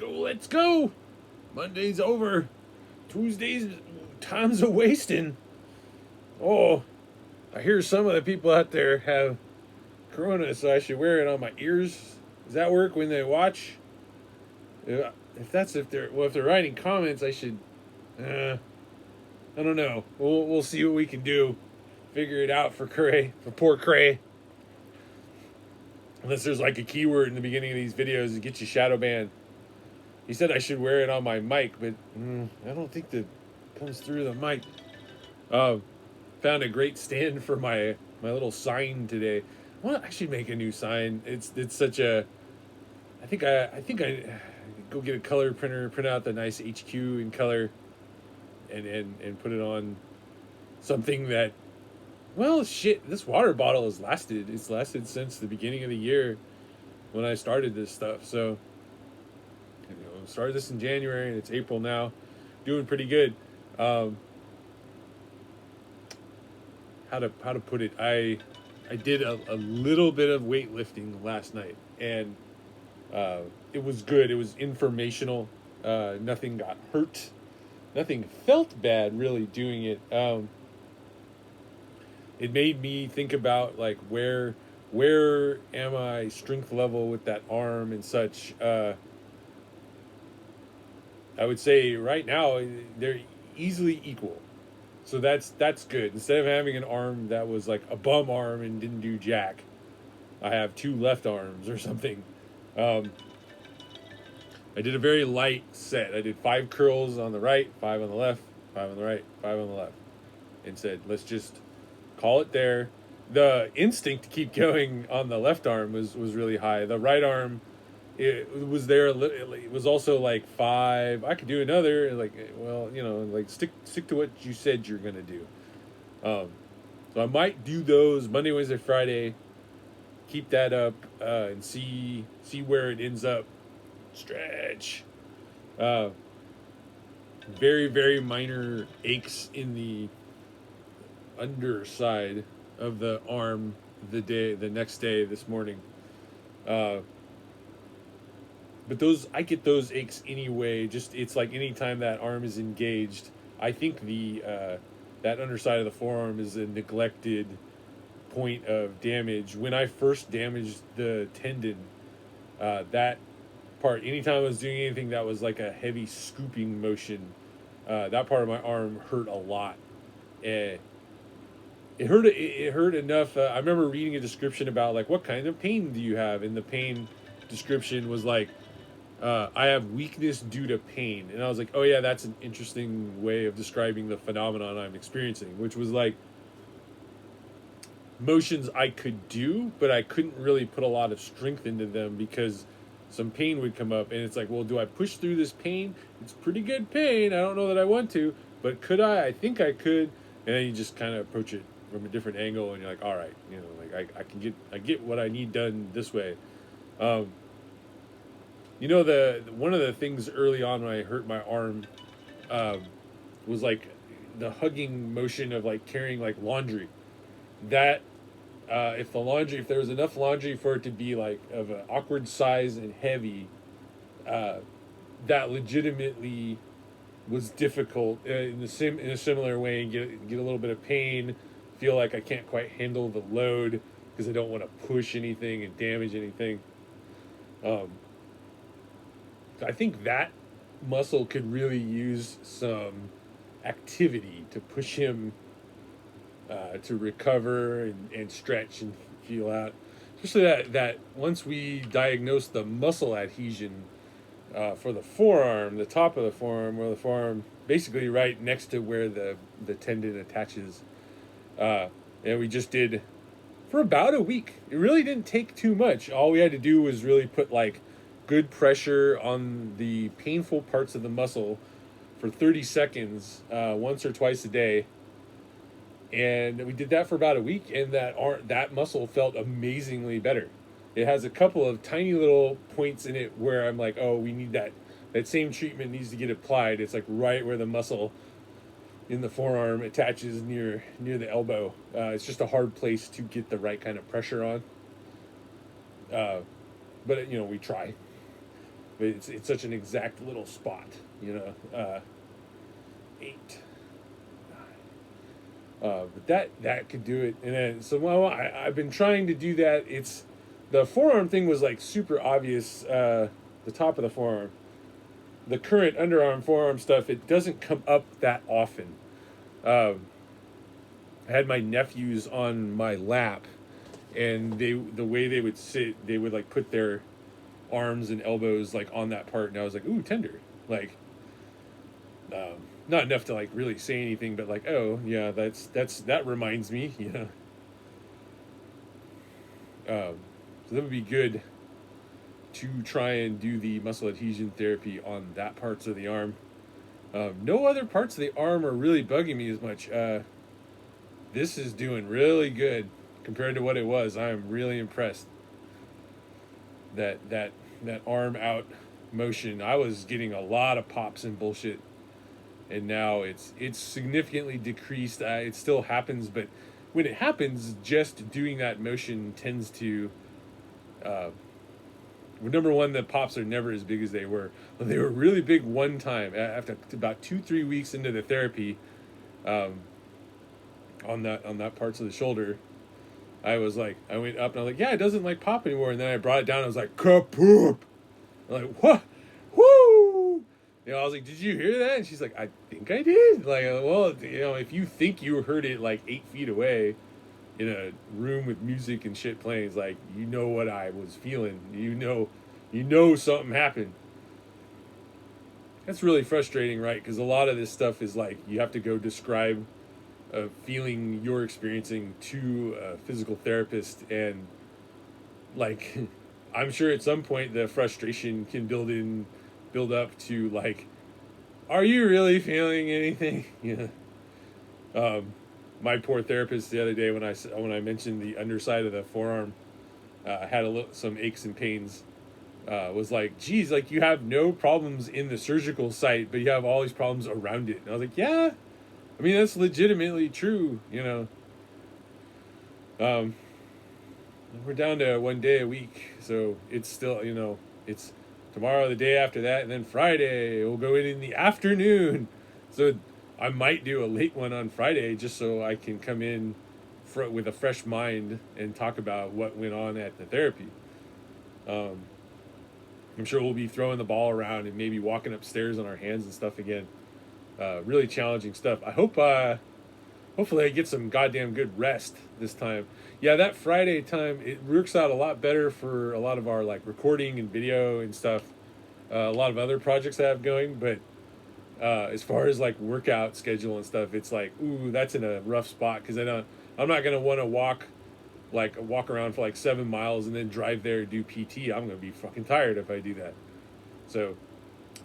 let's go. Monday's over. Tuesday's time's a wasting. Oh, I hear some of the people out there have corona, so I should wear it on my ears. Does that work when they watch? If they're writing comments, I should. I don't know. We'll see what we can do. Figure it out for poor Cray. Unless there's like a keyword in the beginning of these videos that gets you shadow banned. He said I should wear it on my mic, but I don't think that comes through the mic. Found a great stand for my little sign today. Well, I should make a new sign. It's such a. I think I go get a color printer, print out the nice HQ in color, and put it on something that. Well, shit, this water bottle has lasted. It's lasted since the beginning of the year when I started this stuff. So, started this in January and it's April now. Doing pretty good. How to put it? I did a little bit of weightlifting last night, and it was good. It was informational. Nothing got hurt. Nothing felt bad really doing it. It made me think about like where am I strength level with that arm and such. I would say right now they're easily equal, so that's good. Instead of having an arm that was like a bum arm and didn't do jack, I have two left arms or something. I did a very light set. I did 5 curls on the right, 5 on the left, 5 on the right, 5 on the left, and said let's just call it there. The instinct to keep going on the left arm was really high. The right arm, it was there. It was also like 5. I could do another. Like, well, like stick to what you said you're gonna do. So I might do those Monday, Wednesday, Friday. Keep that up and see where it ends up. Stretch. Very, very minor aches in the underside of the arm the next day this morning. But I get those aches anyway. Just it's like anytime that arm is engaged, I think that underside of the forearm is a neglected point of damage. When I first damaged the tendon, that part, anytime I was doing anything that was like a heavy scooping motion, that part of my arm hurt a lot. It hurt enough. I remember reading a description about like what kind of pain do you have, and the pain description was like, I have weakness due to pain. And I was like, oh yeah, that's an interesting way of describing the phenomenon I'm experiencing, which was like motions I could do, but I couldn't really put a lot of strength into them because some pain would come up. And it's like, well, do I push through this pain? It's pretty good pain. I don't know that I want to, but could I? I think I could. And then you just kind of approach it from a different angle, and you're like, all right, like I get what I need done this way. The one of the things early on when I hurt my arm was like the hugging motion of like carrying like laundry. That if there was enough laundry for it to be like of an awkward size and heavy, that legitimately was difficult in a similar way, and get a little bit of pain, feel like I can't quite handle the load because I don't want to push anything and damage anything. I think that muscle could really use some activity to push him to recover and stretch and feel out. Especially that once we diagnose the muscle adhesion for the forearm, the top of the forearm, where the forearm basically right next to where the tendon attaches. And we just did for about a week. It really didn't take too much. All we had to do was really put like good pressure on the painful parts of the muscle for 30 seconds once or twice a day. And we did that for about a week, and that muscle felt amazingly better. It has a couple of tiny little points in it where I'm like, oh, we need that same treatment needs to get applied. It's like right where the muscle in the forearm attaches near the elbow. It's just a hard place to get the right kind of pressure on. But we try. but it's such an exact little spot, you know. 8. But that could do it. And then so well, I've been trying to do that. It's the forearm thing was like super obvious. The top of the forearm, the current underarm forearm stuff, it doesn't come up that often. Um, I had my nephews on my lap, and the way they would sit, they would like put their arms and elbows like on that part, and I was like, ooh, tender, like. Not enough to like really say anything, but like, oh yeah, that reminds me, you know. So that would be good to try and do the muscle adhesion therapy on that parts of the arm. No other parts of the arm are really bugging me as much. This is doing really good compared to what it was. I am really impressed. That arm out motion. I was getting a lot of pops and bullshit, and now it's significantly decreased. It still happens, but when it happens, just doing that motion tends to. Number one, the pops are never as big as they were. They were really big one time after about 2-3 weeks into the therapy. On that parts of the shoulder, I was like, I went up and I was like, yeah, it doesn't like pop anymore. And then I brought it down. And I was like, kapoop! I'm like, what? Woo! You know, I was like, did you hear that? And she's like, I think I did. Like, well, you know, if you think you heard it like 8 feet away in a room with music and shit playing, it's like, you know what I was feeling. You know something happened. That's really frustrating, right? Because a lot of this stuff is like, you have to go describe a feeling you're experiencing to a physical therapist, and like I'm sure at some point the frustration can build up to like, are you really feeling anything? Yeah. My poor therapist the other day when I mentioned the underside of the forearm had some aches and pains, was like, geez, like you have no problems in the surgical site, but you have all these problems around it. And I was like, yeah, I mean, that's legitimately true, you know. We're down to 1 day a week, so it's still, you know, it's tomorrow, the day after that, and then Friday we'll go in the afternoon. So I might do a late one on Friday just so I can come in with a fresh mind and talk about what went on at the therapy. I'm sure we'll be throwing the ball around and maybe walking upstairs on our hands and stuff again. Really challenging stuff. I hope, hopefully I get some goddamn good rest this time. Yeah, that Friday time, it works out a lot better for a lot of our like recording and video and stuff. A lot of other projects I have going, but as far as like workout schedule and stuff, it's like, ooh, that's in a rough spot because I'm not gonna want to walk around for like 7 miles and then drive there and do PT. I'm gonna be fucking tired if I do that. So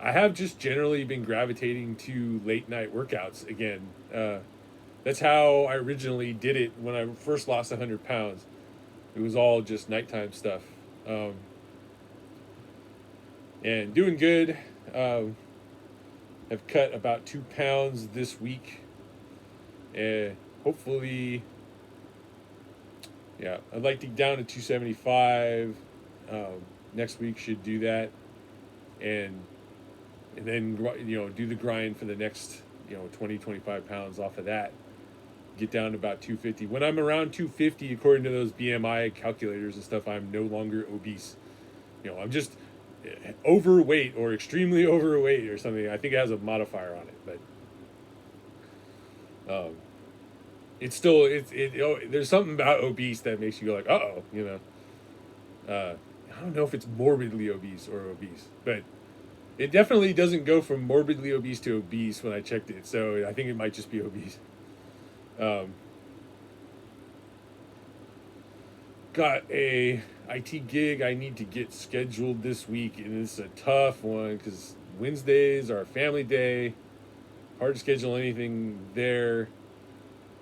I have just generally been gravitating to late night workouts again. That's how I originally did it when I first lost 100 pounds. It was all just nighttime stuff. And doing good. Have cut about 2 pounds this week. And hopefully, yeah, I'd like to get down to 275. Next week should do that. And then, you know, do the grind for the next, you know, 20-25 pounds off of that. Get down to about 250. When I'm around 250, according to those BMI calculators and stuff, I'm no longer obese. You know, I'm just overweight or extremely overweight or something. I think it has a modifier on it, but it's still there's something about obese that makes you go like, uh-oh, you know. I don't know if it's morbidly obese or obese, but it definitely doesn't go from morbidly obese to obese when I checked it, so I think it might just be obese. Got a IT gig I need to get scheduled this week, and it's a tough one because Wednesdays are family day. Hard to schedule anything there.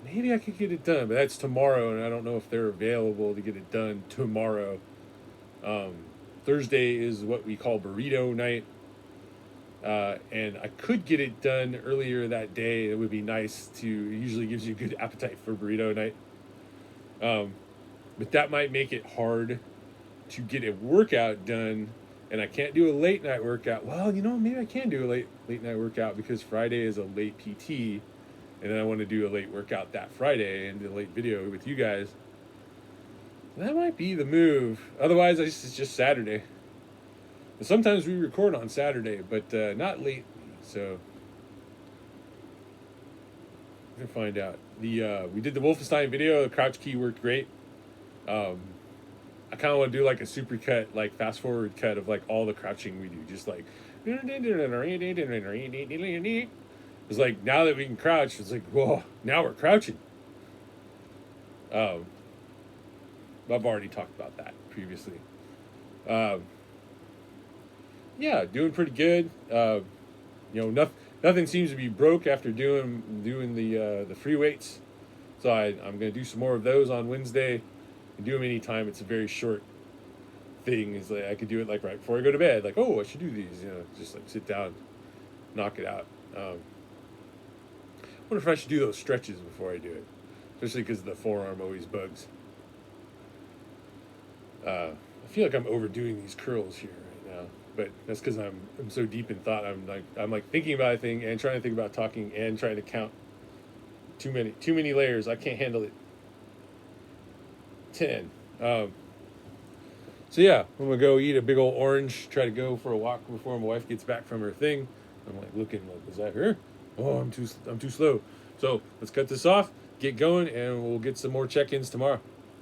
Maybe I could get it done, but that's tomorrow, and I don't know if they're available to get it done tomorrow. Thursday is what we call burrito night. And I could get it done earlier that day. It would be nice it usually gives you a good appetite for burrito night. But that might make it hard to get a workout done and I can't do a late night workout. Well, maybe I can do a late night workout because Friday is a late PT, and then I want to do a late workout that Friday and do a late video with you guys. That might be the move. Otherwise, it's just Saturday. And sometimes we record on Saturday, but not late. So we're gonna find out. We did the Wolfenstein video. The crouch key worked great. I kind of want to do like a super cut, like fast forward cut of like all the crouching we do, just like. It's like now that we can crouch, it's like whoa, now we're crouching. I've already talked about that previously. Yeah, doing pretty good. Nothing seems to be broke after doing the free weights. So I'm gonna do some more of those on Wednesday. And do them anytime. It's a very short thing. It's like I could do it like right before I go to bed. Like, oh, I should do these. Just like sit down, knock it out. I wonder if I should do those stretches before I do it, especially because the forearm always bugs. I feel like I'm overdoing these curls here right now, but that's because I'm so deep in thought. I'm like thinking about a thing and trying to think about talking and trying to count. Too many layers. I can't handle it. 10. So yeah, I'm gonna go eat a big old orange. Try to go for a walk before my wife gets back from her thing. I'm like looking like, is that her? Oh, I'm too slow. So let's cut this off, get going, and we'll get some more check-ins tomorrow.